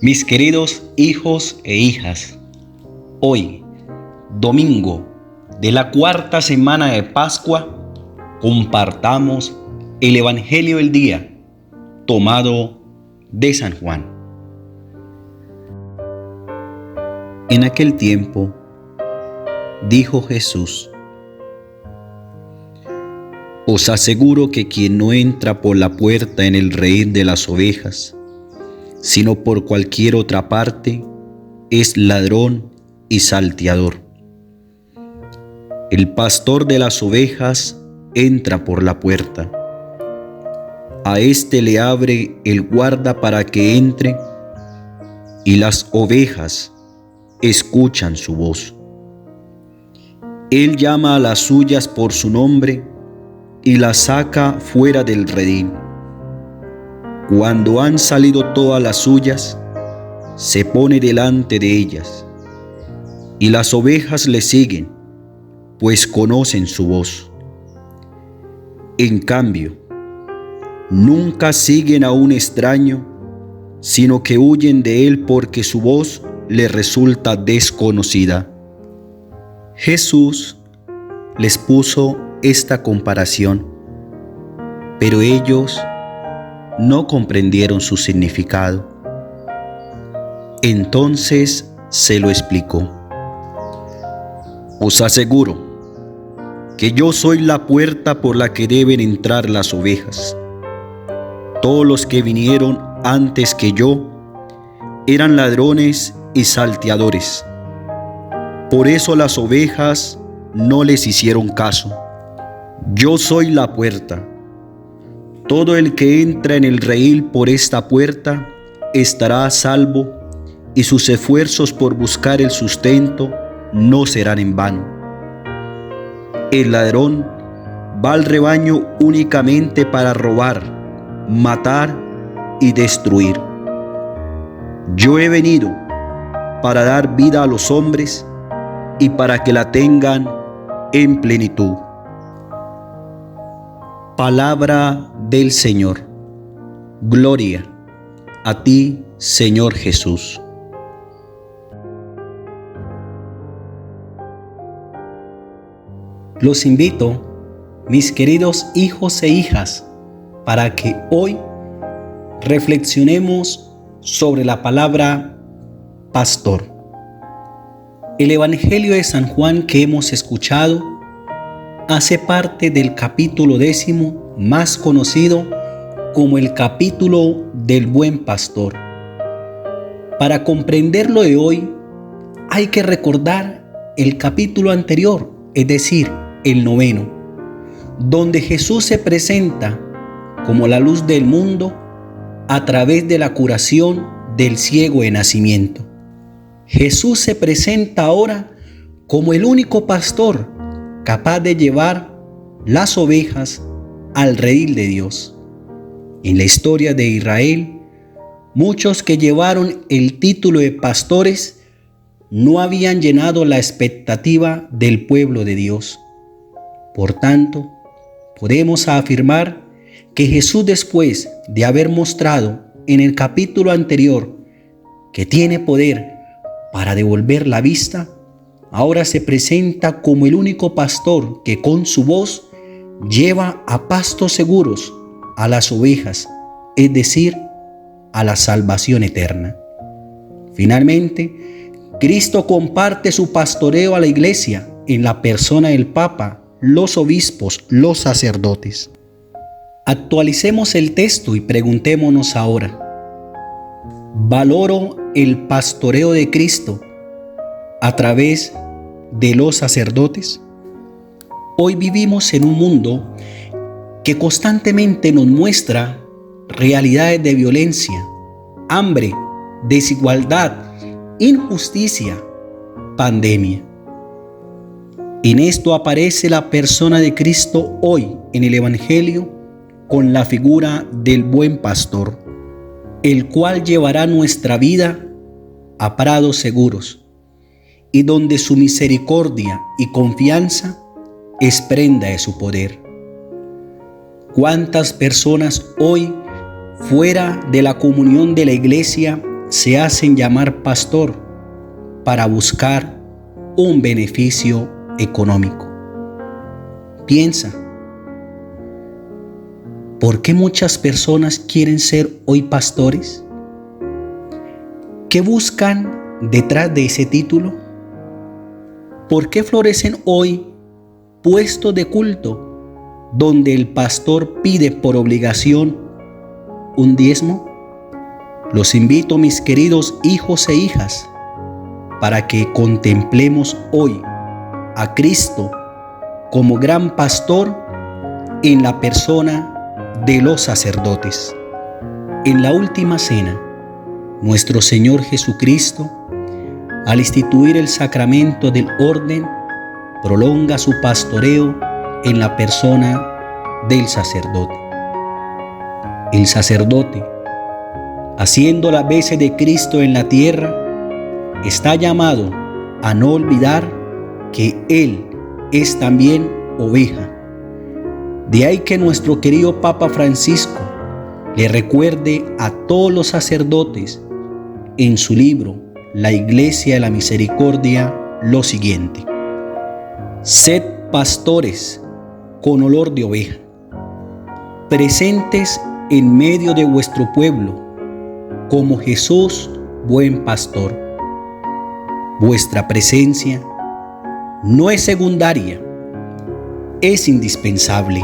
Mis queridos hijos e hijas, hoy, domingo de la cuarta semana de Pascua, compartamos el Evangelio del día tomado de San Juan. En aquel tiempo, dijo Jesús: Os aseguro que quien no entra por la puerta en el redil de las ovejas, sino por cualquier otra parte, es ladrón y salteador. El pastor de las ovejas entra por la puerta. A éste le abre el guarda para que entre, y las ovejas escuchan su voz. Él llama a las suyas por su nombre y las saca fuera del redil. Cuando han salido todas las suyas, se pone delante de ellas, y las ovejas le siguen, pues conocen su voz. En cambio, nunca siguen a un extraño, sino que huyen de él porque su voz les resulta desconocida. Jesús les puso esta comparación, pero ellos no comprendieron su significado. Entonces se lo explicó: Os aseguro que yo soy la puerta por la que deben entrar las ovejas. Todos los que vinieron antes que yo eran ladrones y salteadores. Por eso las ovejas no les hicieron caso. Yo soy la puerta. Todo el que entra en el redil por esta puerta estará a salvo, y sus esfuerzos por buscar el sustento no serán en vano. El ladrón va al rebaño únicamente para robar, matar y destruir. Yo he venido para dar vida a los hombres y para que la tengan en plenitud. Palabra del Señor. Gloria a ti, Señor Jesús. Los invito, mis queridos hijos e hijas, para que hoy reflexionemos sobre la palabra pastor. El Evangelio de San Juan que hemos escuchado hace parte del capítulo 10, más conocido como el capítulo del buen pastor. Para comprenderlo de hoy, hay que recordar el capítulo anterior, es decir, el 9, donde Jesús se presenta como la luz del mundo a través de la curación del ciego de nacimiento. Jesús se presenta ahora como el único pastor capaz de llevar las ovejas al redil de Dios. En la historia de Israel, muchos que llevaron el título de pastores no habían llenado la expectativa del pueblo de Dios. Por tanto, podemos afirmar que Jesús, después de haber mostrado en el capítulo anterior que tiene poder para devolver la vista, ahora se presenta como el único pastor que con su voz lleva a pastos seguros a las ovejas, es decir, a la salvación eterna. Finalmente, Cristo comparte su pastoreo a la iglesia en la persona del Papa, los obispos, los sacerdotes. Actualicemos el texto y preguntémonos ahora: ¿valoro el pastoreo de Cristo a través de los sacerdotes? Hoy vivimos en un mundo que constantemente nos muestra realidades de violencia, hambre, desigualdad, injusticia, pandemia. En esto aparece la persona de Cristo hoy en el Evangelio con la figura del buen pastor, el cual llevará nuestra vida a prados seguros, y donde su misericordia y confianza es prenda de su poder. ¿Cuántas personas hoy, fuera de la comunión de la iglesia, se hacen llamar pastor para buscar un beneficio económico. Piensa, ¿por qué muchas personas quieren ser hoy pastores? ¿Qué buscan detrás de ese título? ¿Por qué florecen hoy puestos de culto donde el pastor pide por obligación un diezmo? Los invito, mis queridos hijos e hijas, para que contemplemos hoy a Cristo como gran pastor en la persona de los sacerdotes. En la última cena, nuestro Señor Jesucristo, al instituir el sacramento del orden, prolonga su pastoreo en la persona del sacerdote. El sacerdote, haciendo las veces de Cristo en la tierra, está llamado a no olvidar que Él es también oveja. De ahí que nuestro querido Papa Francisco le recuerde a todos los sacerdotes en su libro La Iglesia de la Misericordia lo siguiente: sed pastores con olor de oveja, presentes en medio de vuestro pueblo, como Jesús, buen pastor. Vuestra presencia no es secundaria, es indispensable.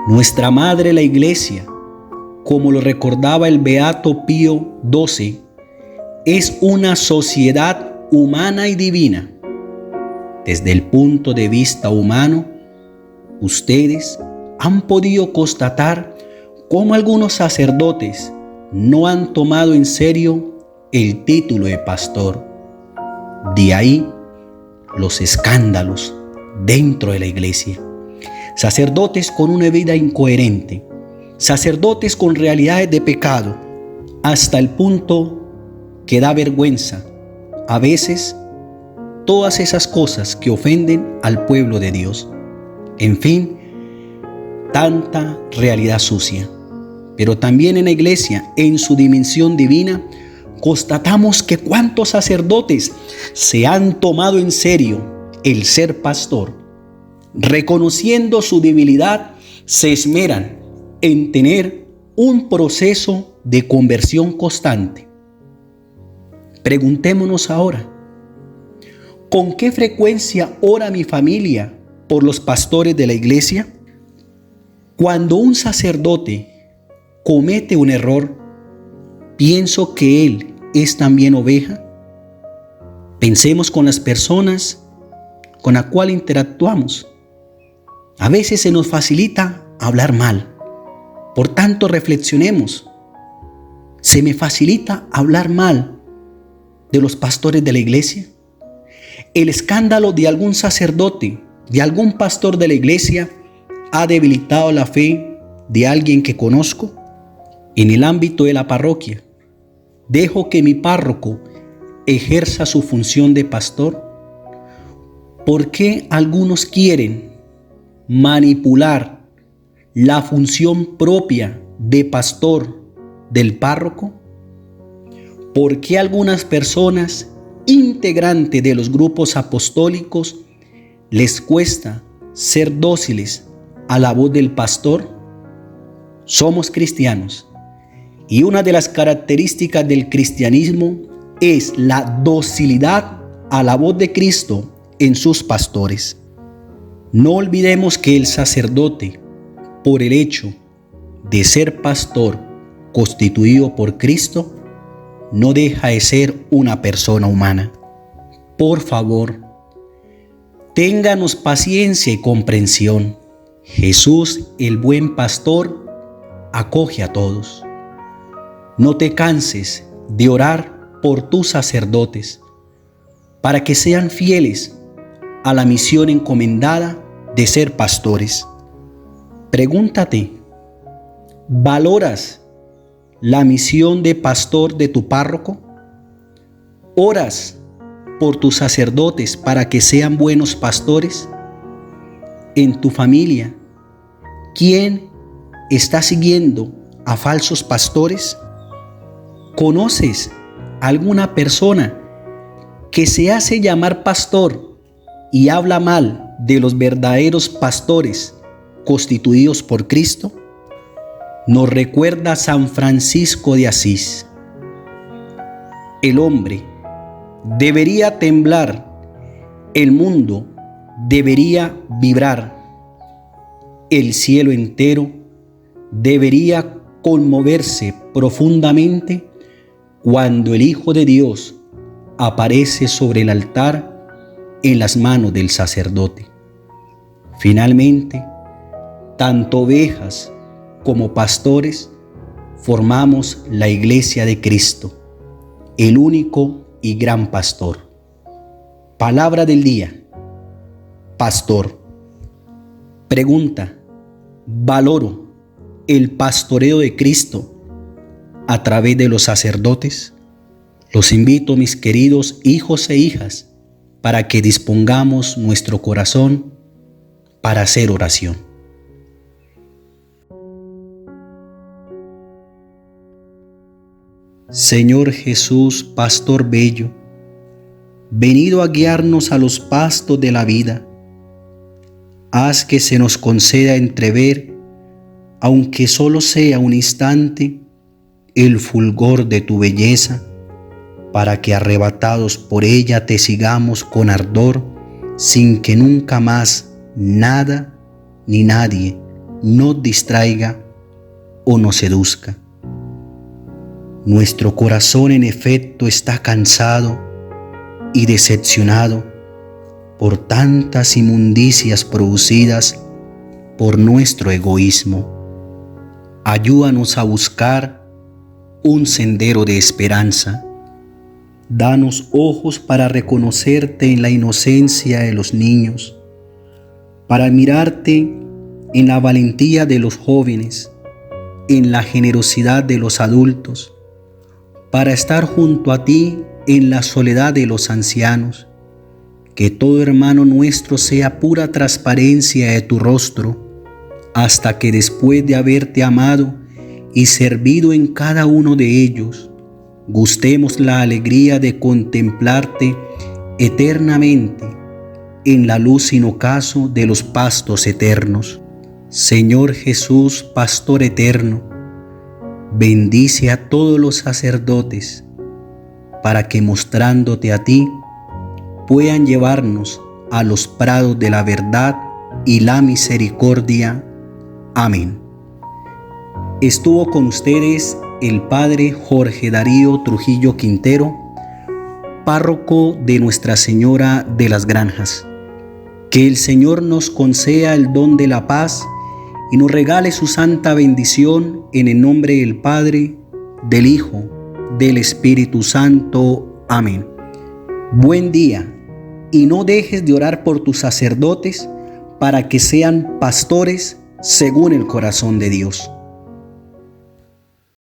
Nuestra madre, la Iglesia, como lo recordaba el Beato Pío XII, es una sociedad humana y divina. Desde el punto de vista humano, ustedes han podido constatar cómo algunos sacerdotes no han tomado en serio el título de pastor. De ahí los escándalos dentro de la iglesia. Sacerdotes con una vida incoherente, sacerdotes con realidades de pecado, hasta el punto que da vergüenza a veces todas esas cosas que ofenden al pueblo de Dios. En fin, tanta realidad sucia. Pero también en la iglesia, en su dimensión divina, constatamos que cuántos sacerdotes se han tomado en serio el ser pastor, reconociendo su debilidad, se esmeran en tener un proceso de conversión constante. Preguntémonos ahora, ¿con qué frecuencia ora mi familia por los pastores de la iglesia? Cuando un sacerdote comete un error, ¿pienso que él es también oveja? Pensemos con las personas con las cuales interactuamos. A veces se nos facilita hablar mal. Por tanto, reflexionemos. ¿Se me facilita hablar mal de los pastores de la iglesia? El escándalo de algún sacerdote, de algún pastor de la iglesia, ha debilitado la fe de alguien que conozco. En el ámbito de la parroquia, ¿dejo que mi párroco ejerza su función de pastor? ¿Por qué algunos quieren manipular la función propia de pastor del párroco? ¿Por qué algunas personas integrantes de los grupos apostólicos les cuesta ser dóciles a la voz del pastor? Somos cristianos y una de las características del cristianismo es la docilidad a la voz de Cristo en sus pastores. No olvidemos que el sacerdote, por el hecho de ser pastor constituido por Cristo, no deja de ser una persona humana. Por favor, ténganos paciencia y comprensión. Jesús, el buen pastor, acoge a todos. No te canses de orar por tus sacerdotes para que sean fieles a la misión encomendada de ser pastores. Pregúntate, ¿valoras la misión de pastor de tu párroco? ¿Oras por tus sacerdotes para que sean buenos pastores? En tu familia, ¿quién está siguiendo a falsos pastores? ¿Conoces alguna persona que se hace llamar pastor y habla mal de los verdaderos pastores constituidos por Cristo, nos recuerda San Francisco de Asís. El hombre debería temblar, el mundo debería vibrar, el cielo entero debería conmoverse profundamente cuando el Hijo de Dios aparece sobre el altar en las manos del sacerdote. Finalmente, tanto ovejas como pastores formamos la Iglesia de Cristo, el único y gran pastor. Palabra del día: pastor. Pregunta: ¿valoro el pastoreo de Cristo a través de los sacerdotes? Los invito, mis queridos hijos e hijas, para que dispongamos nuestro corazón para hacer oración. Señor Jesús, pastor bello, venido a guiarnos a los pastos de la vida, haz que se nos conceda entrever, aunque solo sea un instante, el fulgor de tu belleza, para que arrebatados por ella te sigamos con ardor, sin que nunca más nada ni nadie nos distraiga o nos seduzca. Nuestro corazón en efecto está cansado y decepcionado por tantas inmundicias producidas por nuestro egoísmo. Ayúdanos a buscar un sendero de esperanza. Danos ojos para reconocerte en la inocencia de los niños, para mirarte en la valentía de los jóvenes, en la generosidad de los adultos, para estar junto a ti en la soledad de los ancianos. Que todo hermano nuestro sea pura transparencia de tu rostro, hasta que después de haberte amado y servido en cada uno de ellos, gustemos la alegría de contemplarte eternamente en la luz sin ocaso de los pastos eternos. Señor Jesús, pastor eterno, bendice a todos los sacerdotes, para que mostrándote a ti, puedan llevarnos a los prados de la verdad y la misericordia. Amén. Estuvo con ustedes el Padre Jorge Darío Trujillo Quintero, párroco de Nuestra Señora de las Granjas. Que el Señor nos conceda el don de la paz y nos regale su santa bendición, en el nombre del Padre, del Hijo, del Espíritu Santo. Amén. Buen día, y no dejes de orar por tus sacerdotes para que sean pastores según el corazón de Dios.